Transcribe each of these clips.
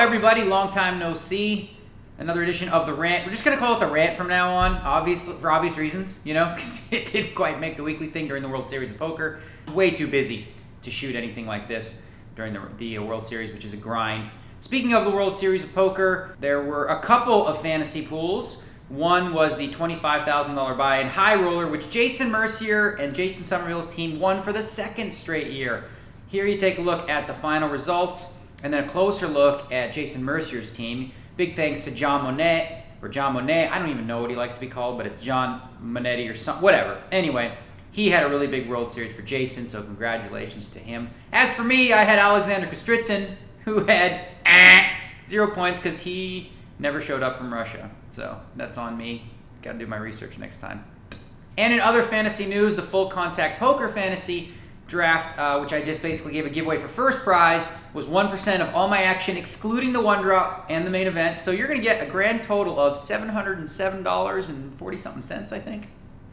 everybody? Long time no see. Another edition of the Rant. We're just going to call it the Rant from now on, obviously, for obvious reasons, you know, because it didn't quite make the weekly thing during the World Series of Poker. Way too busy to shoot anything like this during the World Series, which is a grind. Speaking of the World Series of Poker, there were a couple of fantasy pools. One was the $25,000 buy-in high roller, which Jason Mercier and Jason Somerville's team won for the second straight year. Here you take a look at the final results, and then a closer look at Jason Mercier's team. Big thanks to John Monet, I don't even know what he likes to be called, but it's John Monetti or something, whatever. Anyway, he had a really big World Series for Jason, so congratulations to him. As for me, I had Alexander Kostritsin, who had 0 points because he never showed up from Russia. So that's on me. Got to do my research next time. And in other fantasy news, the Full Contact Poker Fantasy Draft, which I just basically gave a giveaway for first prize, was 1% of all my action, excluding the one drop and the main event. So you're going to get a grand total of $707.40-something, I think.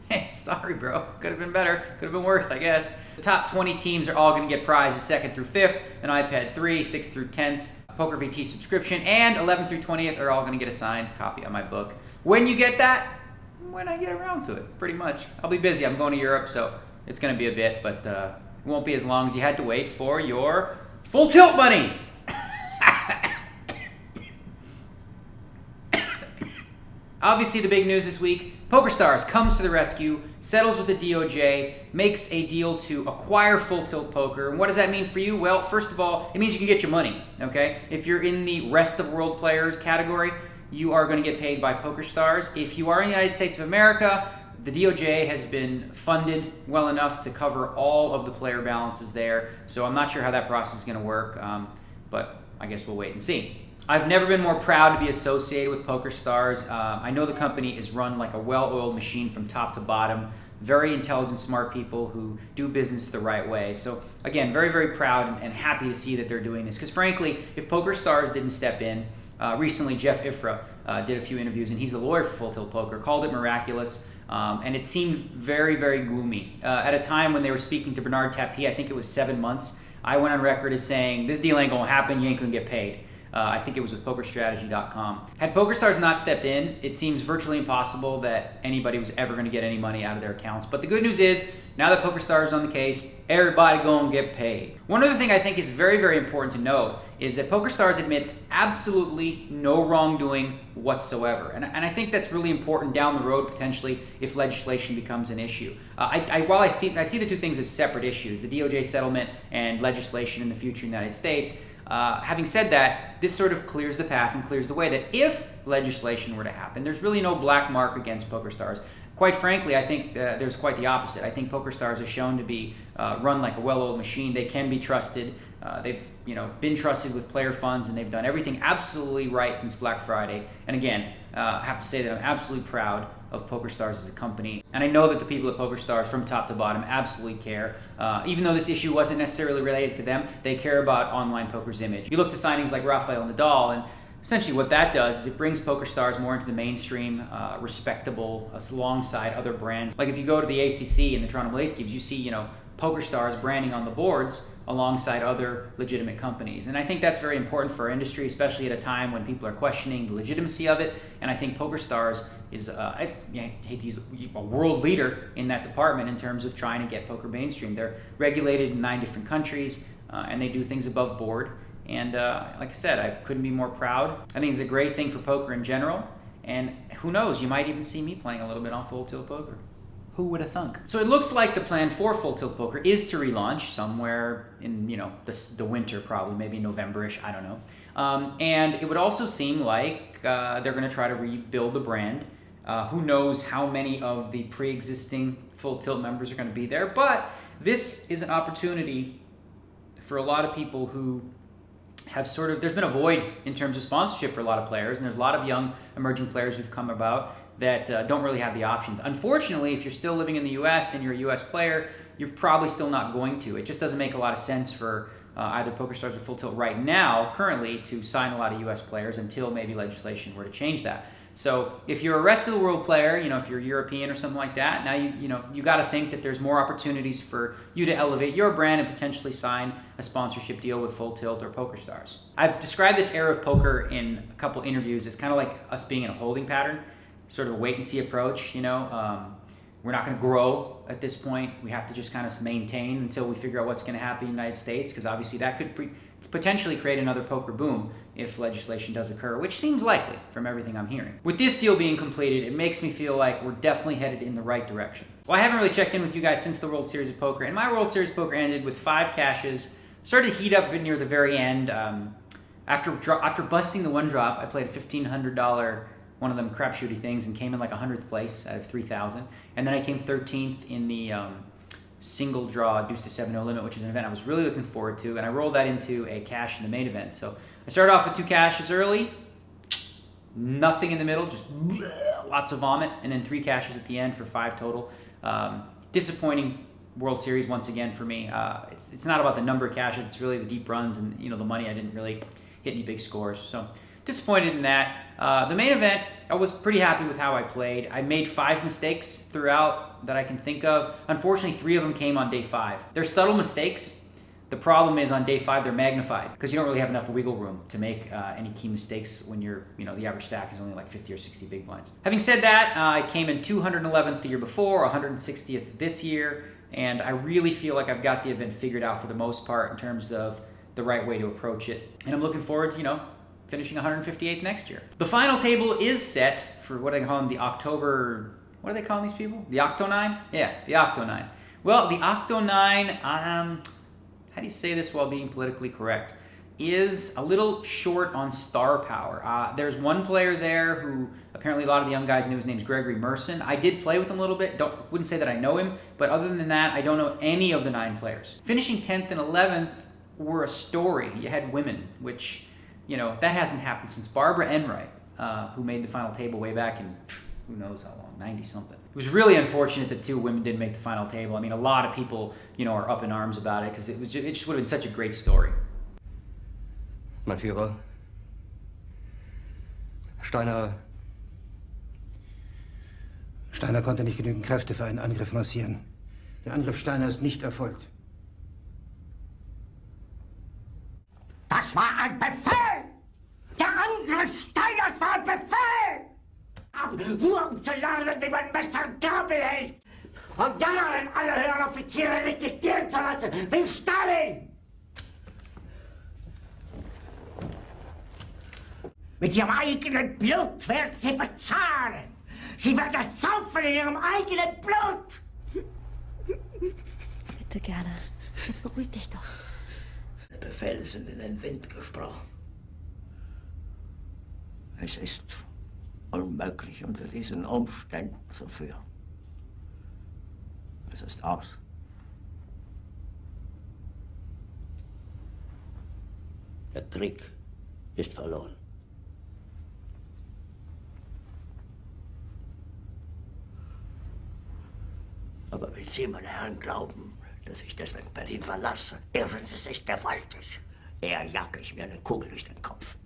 Hey, sorry, bro. Could have been better. Could have been worse, I guess. The top 20 teams are all going to get prizes 2nd through 5th, an iPad 3, 6th through 10th, Poker VT subscription, and 11th through 20th are all going to get a signed copy of my book. When you get that? When I get around to it, pretty much. I'll be busy. I'm going to Europe, so it's going to be a bit, but it won't be as long as you had to wait for your full tilt money. Obviously, the big news this week, PokerStars comes to the rescue, settles with the DOJ, makes a deal to acquire Full Tilt Poker. And what does that mean for you? Well, first of all, it means you can get your money, okay? If you're in the rest of world players category, you are going to get paid by PokerStars. If you are in the United States of America, the DOJ has been funded well enough to cover all of the player balances there. So I'm not sure how that process is going to work, but I guess we'll wait and see. I've never been more proud to be associated with PokerStars. I know the company is run like a well-oiled machine from top to bottom. Very intelligent, smart people who do business the right way. So again, very, very proud and happy to see that they're doing this. Because frankly, if PokerStars didn't step in, recently Jeff Ifrah did a few interviews, and he's a lawyer for Full Tilt Poker, called it miraculous. And it seemed very, very gloomy. At a time when they were speaking to Bernard Tapie, I think it was 7 months, I went on record as saying, this deal ain't gonna happen, you ain't gonna get paid. I think it was with PokerStrategy.com. Had PokerStars not stepped in, it seems virtually impossible that anybody was ever going to get any money out of their accounts. But the good news is, now that PokerStars is on the case, everybody going to get paid. One other thing I think is very, very important to note is that PokerStars admits absolutely no wrongdoing whatsoever. And I think that's really important down the road, potentially, if legislation becomes an issue. While I see the two things as separate issues, the DOJ settlement and legislation in the future in the United States, having said that, this sort of clears the path and clears the way that if legislation were to happen, there's really no black mark against PokerStars. Quite frankly, I think there's quite the opposite. I think PokerStars is shown to be run like a well-oiled machine. They can be trusted. They've been trusted with player funds, and they've done everything absolutely right since Black Friday. And again, I have to say that I'm absolutely proud of PokerStars as a company. And I know that the people at PokerStars from top to bottom absolutely care. Even though this issue wasn't necessarily related to them, they care about online poker's image. You look to signings like Rafael Nadal, and essentially what that does is it brings PokerStars more into the mainstream, respectable, alongside other brands. Like if you go to the ACC and the Toronto Maple Leaf Games, you see, PokerStars branding on the boards alongside other legitimate companies. And I think that's very important for our industry, especially at a time when people are questioning the legitimacy of it. And I think PokerStars is, I hate to use a world leader in that department in terms of trying to get poker mainstream. They're regulated in 9 different countries, and they do things above board. And like I said, I couldn't be more proud. I think it's a great thing for poker in general. And who knows, you might even see me playing a little bit on Full Tilt Poker. Who would have thunk? So it looks like the plan for Full Tilt Poker is to relaunch somewhere in the winter, probably maybe November-ish, I don't know. And it would also seem like they're going to try to rebuild the brand. Who knows how many of the pre-existing Full Tilt members are going to be there, but this is an opportunity for a lot of people who have there's been a void in terms of sponsorship for a lot of players, and there's a lot of young emerging players who've come about that don't really have the options. Unfortunately, if you're still living in the US and you're a US player, you're probably still not going to. It just doesn't make a lot of sense for either PokerStars or Full Tilt right now, currently, to sign a lot of US players until maybe legislation were to change that. So if you're a rest of the world player, if you're European or something like that, now you got to think that there's more opportunities for you to elevate your brand and potentially sign a sponsorship deal with Full Tilt or PokerStars. I've described this era of poker in a couple interviews as kind of like us being in a holding pattern, sort of a wait and see approach, you know. We're not going to grow at this point. We have to just kind of maintain until we figure out what's going to happen in the United States, because obviously that could potentially create another poker boom if legislation does occur, which seems likely from everything I'm hearing. With this deal being completed, it makes me feel like we're definitely headed in the right direction. Well, I haven't really checked in with you guys since the World Series of Poker, and my World Series of Poker ended with 5 cashes. Started to heat up near the very end. After busting the one drop, I played a $1,500 one of them crapshooty things and came in like 100th place out of 3,000. And then I came 13th in the single draw deuce to 7 no limit, which is an event I was really looking forward to. And I rolled that into a cash in the main event. So I started off with 2 cashes early, nothing in the middle, just lots of vomit, and then 3 cashes at the end for 5 total. Disappointing World Series once again for me. It's not about the number of cashes, it's really the deep runs and the money. I didn't really hit any big scores. So disappointed in that. The main event, I was pretty happy with how I played. I made 5 mistakes throughout that I can think of. Unfortunately, 3 of them came on day 5. They're subtle mistakes. The problem is on day 5 they're magnified because you don't really have enough wiggle room to make any key mistakes when you're, the average stack is only like 50 or 60 big blinds. Having said that, I came in 211th the year before, 160th this year, and I really feel like I've got the event figured out for the most part in terms of the right way to approach it. And I'm looking forward to, finishing 158th next year. The final table is set for what I call them, the October, what are they calling these people? The Octo 9? Yeah, the Octo 9. Well, the Octo 9, how do you say this while being politically correct, is a little short on star power. There's one player there who apparently a lot of the young guys knew. His name's Gregory Merson. I did play with him a little bit. Wouldn't say that I know him, but other than that, I don't know any of the 9 players. Finishing 10th and 11th were a story. You had women, which, that hasn't happened since Barbara Enright, who made the final table way back in who knows how long, 90-something. It was really unfortunate that 2 women didn't make the final table. I mean, a lot of people, are up in arms about it because it just would have been such a great story. Mein Führer, Steiner konnte nicht genügend Kräfte für einen Angriff massieren. Der Angriff Steiner ist nicht erfolgt. Das war ein Befehl! Der Angriff Steiners war ein Befehl! Nur um zu lernen, wie man Messer und Gabel hält! Von Jahren alle höheren Offiziere registrieren zu lassen, wie Stalin! Mit ihrem eigenen Blut werden sie bezahlen! Sie werden das saufen in ihrem eigenen Blut! Bitte gerne. Jetzt beruhig dich doch. Die Befehle sind in den Wind gesprochen. Es ist unmöglich, unter diesen Umständen zu führen. Es ist aus. Der Krieg ist verloren. Aber wenn Sie, meine Herren, glauben, dass ich deswegen Berlin verlasse, irren Sie sich gewaltig. Eher jage ich mir eine Kugel durch den Kopf.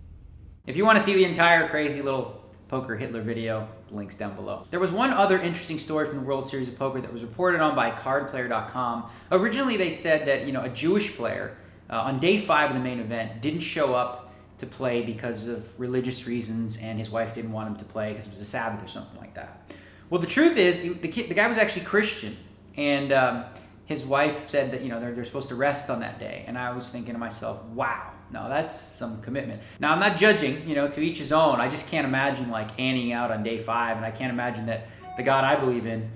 If you want to see the entire crazy little Poker Hitler video, links down below. There was one other interesting story from the World Series of Poker that was reported on by cardplayer.com. Originally they said that, a Jewish player on day 5 of the main event didn't show up to play because of religious reasons, and his wife didn't want him to play because it was a Sabbath or something like that. Well, the truth is, the guy was actually Christian, and his wife said that, they're supposed to rest on that day. And I was thinking to myself, wow, no, that's some commitment. Now, I'm not judging, to each his own. I just can't imagine, anning out on day 5, and I can't imagine that the God I believe in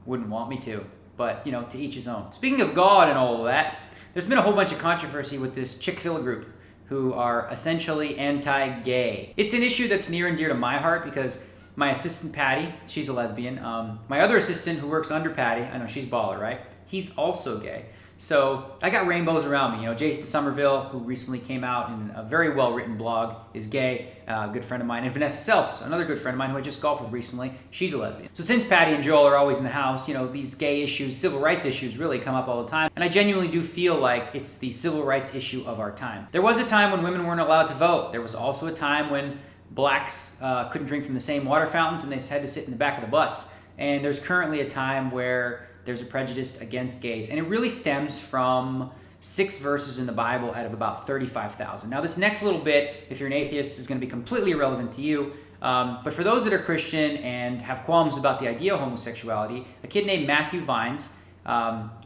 wouldn't want me to. But, to each his own. Speaking of God and all of that, there's been a whole bunch of controversy with this Chick-fil-A group who are essentially anti-gay. It's an issue that's near and dear to my heart because my assistant, Patty, she's a lesbian. My other assistant who works under Patty, I know she's baller, right? He's also gay. So I got rainbows around me. Jason Somerville, who recently came out in a very well-written blog, is gay, a good friend of mine. And Vanessa Selps, another good friend of mine who I just golfed with recently, she's a lesbian. So since Patty and Joel are always in the house, these gay issues, civil rights issues really come up all the time. And I genuinely do feel like it's the civil rights issue of our time. There was a time when women weren't allowed to vote. There was also a time when blacks couldn't drink from the same water fountains and they had to sit in the back of the bus. And there's currently a time where there's a prejudice against gays. And it really stems from 6 verses in the Bible out of about 35,000. Now this next little bit, if you're an atheist, is going to be completely irrelevant to you. But for those that are Christian and have qualms about the idea of homosexuality, a kid named Matthew Vines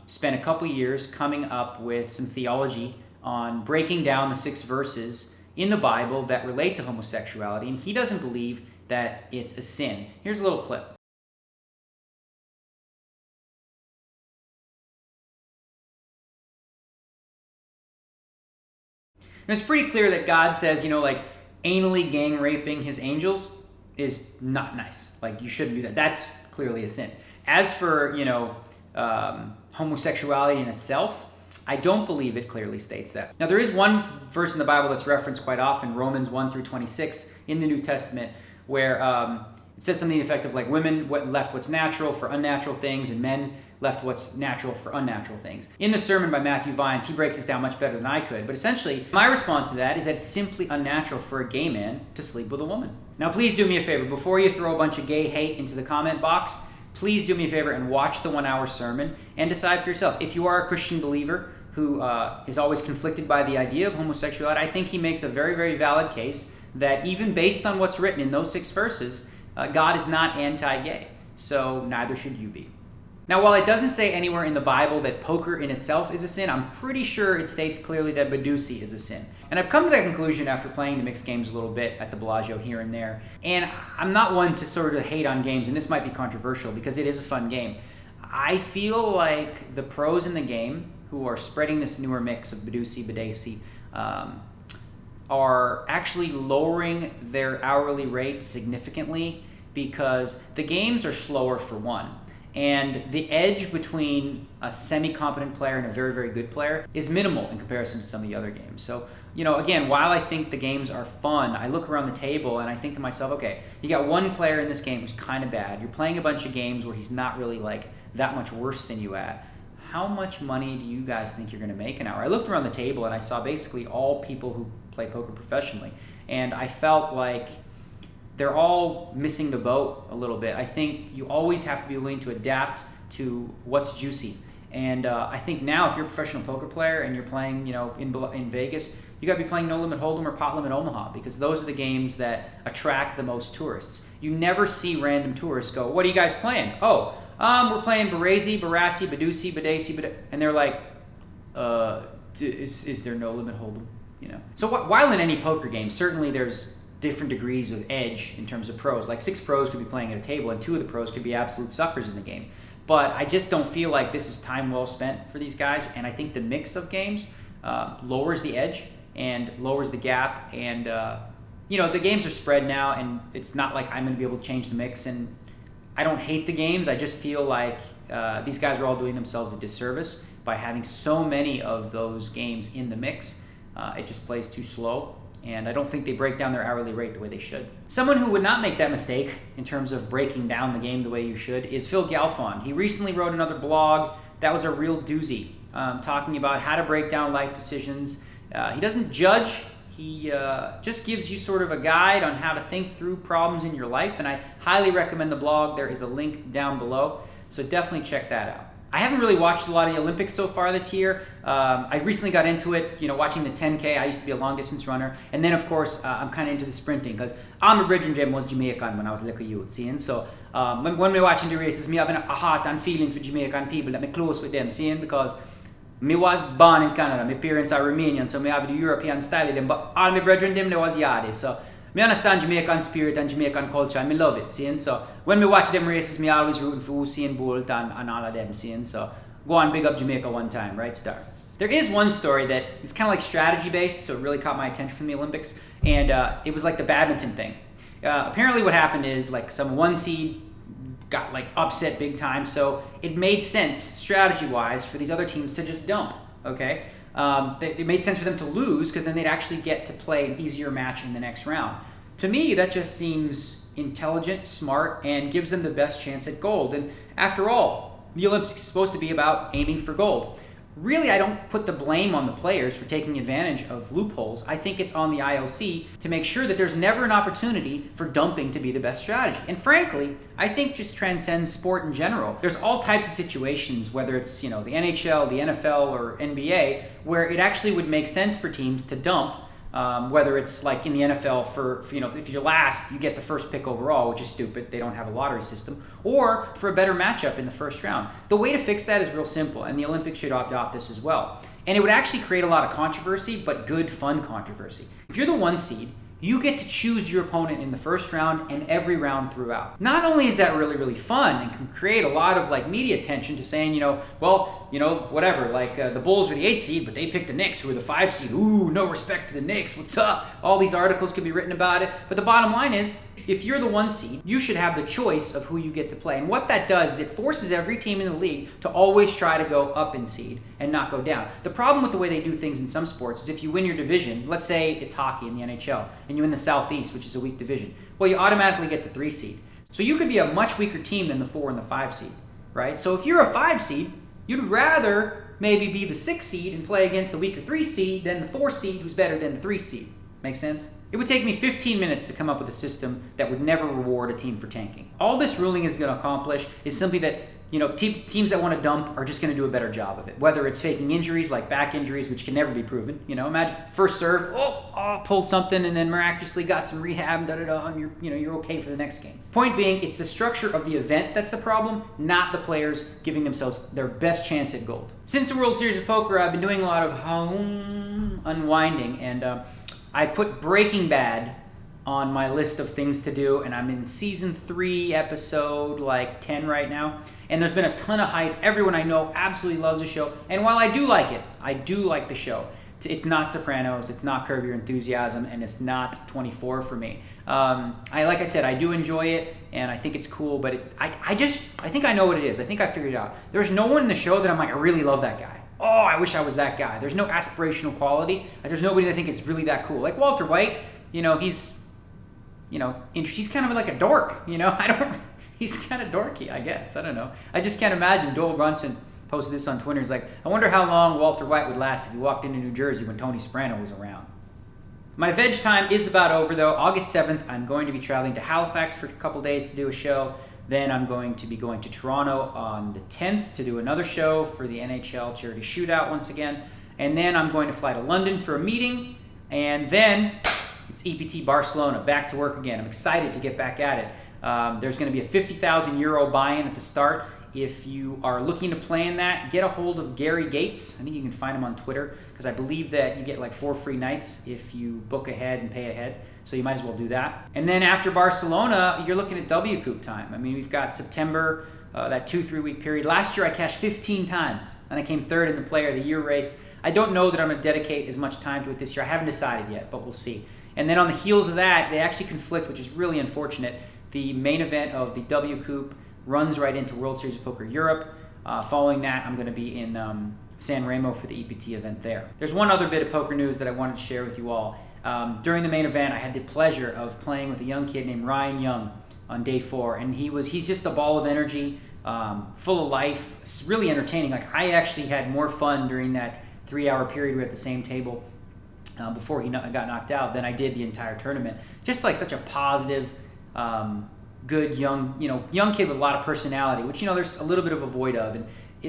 spent a couple years coming up with some theology on breaking down the 6 verses in the Bible that relate to homosexuality, and he doesn't believe that it's a sin. Here's a little clip. And it's pretty clear that God says, like anally gang raping his angels is not nice. Like, you shouldn't do that. That's clearly a sin. As for, homosexuality in itself, I don't believe it clearly states that. Now, there is one verse in the Bible that's referenced quite often, Romans 1 through 26 in the New Testament, where it says something to the effect of like women left what's natural for unnatural things, and men left what's natural for unnatural things. In the sermon by Matthew Vines, he breaks this down much better than I could, but essentially, my response to that is that it's simply unnatural for a gay man to sleep with a woman. Now, please do me a favor. Before you throw a bunch of gay hate into the comment box, please do me a favor and watch the 1-hour sermon and decide for yourself. If you are a Christian believer who is always conflicted by the idea of homosexuality, I think he makes a very, very valid case that even based on what's written in those 6 verses, God is not anti-gay. So neither should you be. Now, while it doesn't say anywhere in the Bible that poker in itself is a sin, I'm pretty sure it states clearly that Bedi is a sin. And I've come to that conclusion after playing the mixed games a little bit at the Bellagio here and there. And I'm not one to sort of hate on games, and this might be controversial because it is a fun game. I feel like the pros in the game who are spreading this newer mix of Bedi, are actually lowering their hourly rate significantly because the games are slower for one. And the edge between a semi-competent player and a very, very good player is minimal in comparison to some of the other games. So, again, while I think the games are fun, I look around the table and I think to myself, okay, you got one player in this game who's kind of bad. You're playing a bunch of games where he's not really like that much worse than you at. How much money do you guys think you're going to make an hour? I looked around the table and I saw basically all people who play poker professionally. And I felt like they're all missing the boat a little bit. I think you always have to be willing to adapt to what's juicy. And I think now if you're a professional poker player and you're playing, in Vegas, you got to be playing No Limit Hold'em or Pot Limit Omaha because those are the games that attract the most tourists. You never see random tourists go, "What are you guys playing?" "Oh, we're playing Barassi, Bedi," and they're like, is there No Limit Hold'em? So while in any poker game, certainly there's different degrees of edge in terms of pros. Like 6 pros could be playing at a table and 2 of the pros could be absolute suckers in the game. But I just don't feel like this is time well spent for these guys. And I think the mix of games lowers the edge and lowers the gap. And, the games are spread now and it's not like I'm going to be able to change the mix. And I don't hate the games. I just feel like these guys are all doing themselves a disservice by having so many of those games in the mix. It just plays too slow. And I don't think they break down their hourly rate the way they should. Someone who would not make that mistake in terms of breaking down the game the way you should is Phil Galfond. He recently wrote another blog that was a real doozy, talking about how to break down life decisions. He doesn't judge. He just gives you sort of a guide on how to think through problems in your life, and I highly recommend the blog. There is a link down below, so definitely check that out. I haven't really watched a lot of the Olympics so far this year. I recently got into it, watching the 10K. I used to be a long-distance runner. And then, of course, I'm kind of into the sprinting because I'm originally was Jamaican when I was a little youth, seeing? So when we're watching the races, me having a heart and feeling for Jamaican people that me close with them, seeing? Because me was born in Canada. My parents are Romanian, so me have the European style of them. But all my brethren, them, they was Yardie. So me understand Jamaican spirit and Jamaican culture, and me love it, seeing? So when me watch them races, me always rooting for Usain Bolt and all of them, seeing? So go on, big up Jamaica one time, right, Star? There is one story that is kind of like strategy-based, so it really caught my attention from the Olympics, and it was like the badminton thing. Apparently what happened is like some 1 seed got like upset big time, so it made sense strategy-wise for these other teams to just dump, okay? It made sense for them to lose because then they'd actually get to play an easier match in the next round. To me, that just seems intelligent, smart, and gives them the best chance at gold. And after all, the Olympics is supposed to be about aiming for gold. really, I don't put the blame on the players for taking advantage of loopholes. I think it's on the IOC to make sure that there's never an opportunity for dumping to be the best strategy. And frankly, I think just transcends sport in general. There's all types of situations, whether it's, the NHL, the NFL, or NBA, where it actually would make sense for teams to dump. Whether it's like in the NFL for if you're last, you get the first pick overall, which is stupid. They don't have a lottery system. Or for a better matchup in the first round. The way to fix that is real simple, and the Olympics should adopt this as well. And it would actually create a lot of controversy, but good, fun controversy. If you're the 1 seed, you get to choose your opponent in the first round and every round throughout. Not only is that really, really fun and can create a lot of media attention to saying, whatever, the Bulls were the 8 seed, but they picked the Knicks who were the 5 seed. Ooh, no respect for the Knicks, what's up? All these articles could be written about it. But the bottom line is, if you're the 1 seed, you should have the choice of who you get to play. And what that does is it forces every team in the league to always try to go up in seed and not go down. The problem with the way they do things in some sports is if you win your division, let's say it's hockey in the NHL, and you win the Southeast, which is a weak division, well, you automatically get the 3 seed. So you could be a much weaker team than the 4 and the 5 seed, right? So if you're a 5 seed, you'd rather maybe be the 6 seed and play against the weaker 3 seed than the 4 seed who's better than the 3 seed. Make sense? It would take me 15 minutes to come up with a system that would never reward a team for tanking. All this ruling is going to accomplish is simply that teams that want to dump are just going to do a better job of it. Whether it's faking injuries like back injuries, which can never be proven. Imagine first serve, pulled something and then miraculously got some rehab, and you're okay for the next game. Point being, it's the structure of the event that's the problem, not the players giving themselves their best chance at gold. Since the World Series of Poker, I've been doing a lot of home unwinding, and I put Breaking Bad on my list of things to do, and I'm in season 3, episode 10 right now. And there's been a ton of hype. Everyone I know absolutely loves the show. And while I do like it, I do like the show. It's not Sopranos, it's not Curb Your Enthusiasm, and it's not 24 for me. Like I said, I do enjoy it, and I think it's cool, but I think I know what it is. I think I figured it out. There's no one in the show that I'm like, I really love that guy. Oh, I wish I was that guy. There's no aspirational quality. There's nobody that I think is really that cool. Like Walter White, he's kind of like a dork. He's kind of dorky, I guess. I don't know. I just can't imagine. Doyle Brunson posted this on Twitter. He's like, I wonder how long Walter White would last if he walked into New Jersey when Tony Soprano was around. My veg time is about over, though. August 7th, I'm going to be traveling to Halifax for a couple days to do a show. Then I'm going to be going to Toronto on the 10th to do another show for the NHL Charity Shootout once again. And then I'm going to fly to London for a meeting. And then it's EPT Barcelona, back to work again. I'm excited to get back at it. There's going to be a €50,000 buy-in at the start. If you are looking to plan that, get a hold of Gary Gates. I think you can find him on Twitter, because I believe that you get 4 free nights if you book ahead and pay ahead. So you might as well do that. And then after Barcelona, you're looking at WCOOP time. I mean, we've got September, that 2-3 week period. Last year I cashed 15 times, and I came 3rd in the Player of the Year race. I don't know that I'm going to dedicate as much time to it this year. I haven't decided yet, but we'll see. And then on the heels of that, they actually conflict, which is really unfortunate. The main event of the WCOOP runs right into World Series of Poker Europe. Following that, I'm going to be in San Remo for the EPT event there. There's one other bit of poker news that I wanted to share with you all. During the main event, I had the pleasure of playing with a young kid named Ryan Young on day 4, and he's just a ball of energy, full of life. It's really entertaining. I actually had more fun during that 3-hour period we were at the same table before he got knocked out than I did the entire tournament. Just such a positive, good young kid with a lot of personality, which there's a little bit of a void of. And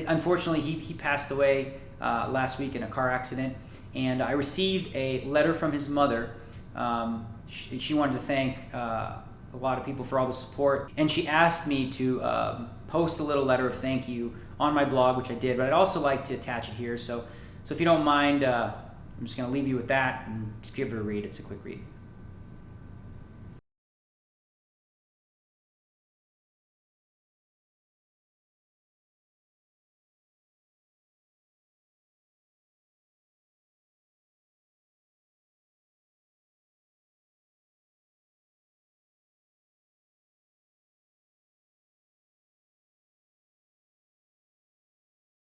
unfortunately, he passed away last week in a car accident. And I received a letter from his mother. She wanted to thank a lot of people for all the support, and she asked me to post a little letter of thank you on my blog, which I did. But I'd also like to attach it here. So if you don't mind, I'm just going to leave you with that and just give it a read. It's a quick read.